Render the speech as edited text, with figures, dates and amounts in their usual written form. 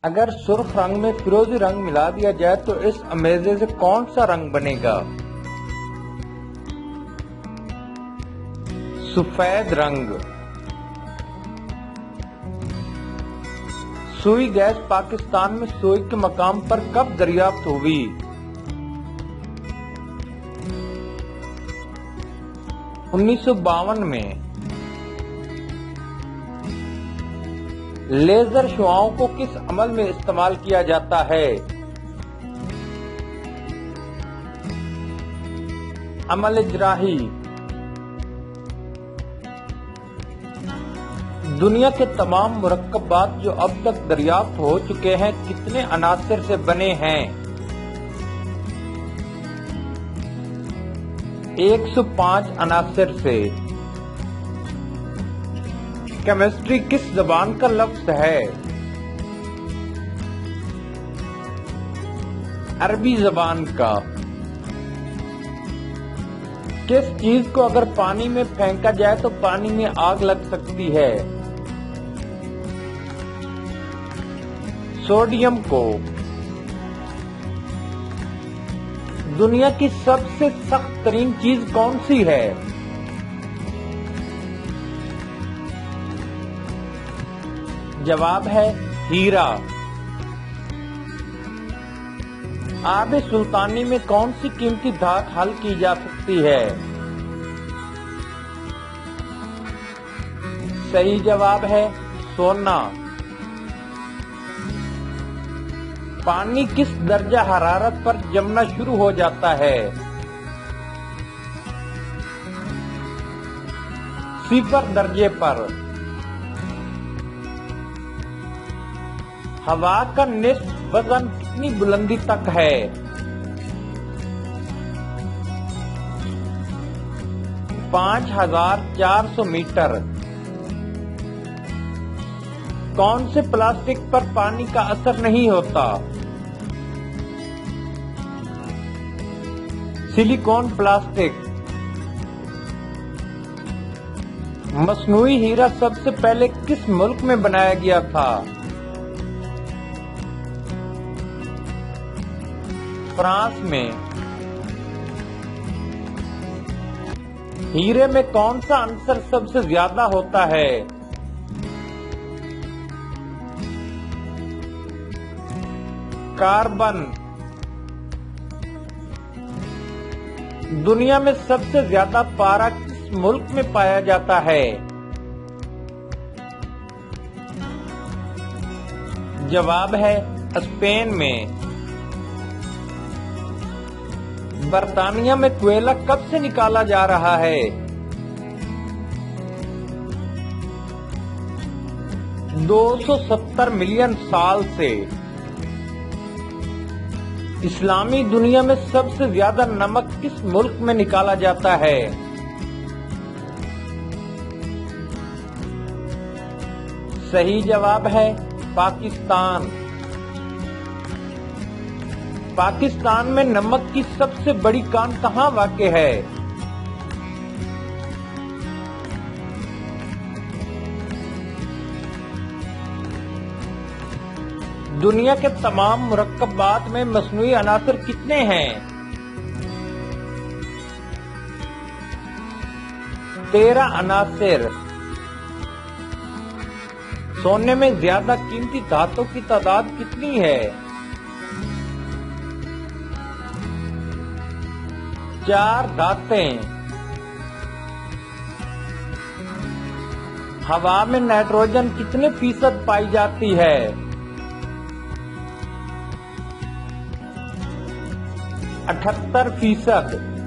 اگر سرخ رنگ میں فیروزی رنگ ملا دیا جائے تو اس امیزے سے کون سا رنگ بنے گا؟ سفید رنگ۔ سوئی گیس پاکستان میں سوئی کے مقام پر کب دریافت ہوئی؟ 1952 میں۔ لیزر شعاعوں کو کس عمل میں استعمال کیا جاتا ہے؟ عمل جراحی۔ دنیا کے تمام مرکبات جو اب تک دریافت ہو چکے ہیں کتنے عناصر سے بنے ہیں؟ 105 عناصر سے۔ کیمسٹری کس زبان کا لفظ ہے؟ عربی زبان کا۔ کس چیز کو اگر پانی میں پھینکا جائے تو پانی میں آگ لگ سکتی ہے؟ سوڈیم کو۔ دنیا کی سب سے سخت ترین چیز کون سی ہے؟ جواب ہے ہیرا۔ آب سلطانی میں کون سی قیمتی دھات حل کی جا سکتی ہے؟ صحیح جواب ہے سونا۔ پانی کس درجہ حرارت پر جمنا شروع ہو جاتا ہے؟ 0 درجے پر۔ ہوا کا نصف وزن کتنی بلندی تک ہے؟ 5400 میٹر۔ کون سے پلاسٹک پر پانی کا اثر نہیں ہوتا؟ Silicone plastic. مصنوعی ہیرا سب سے پہلے کس ملک میں بنایا گیا تھا؟ فرانس میں۔ ہیرے میں کون سا عنصر سب سے زیادہ ہوتا ہے؟ کاربن۔ دنیا میں سب سے زیادہ پارا کس ملک میں پایا جاتا ہے؟ جواب ہے اسپین میں۔ برطانیہ میں کوئلہ کب سے نکالا جا رہا ہے؟ 270 ملین سال سے۔ اسلامی دنیا میں سب سے زیادہ نمک کس ملک میں نکالا جاتا ہے؟ صحیح جواب ہے پاکستان۔ پاکستان میں نمک کی سب سے بڑی کان کہاں واقع ہے؟ دنیا کے تمام مرکبات میں مصنوعی عناصر کتنے ہیں؟ 13 عناصر۔ سونے میں زیادہ قیمتی دھاتوں کی تعداد کتنی ہے؟ 4 دھاتیں۔ ہوا میں نائٹروجن کتنے فیصد پائی جاتی ہے؟ 78%۔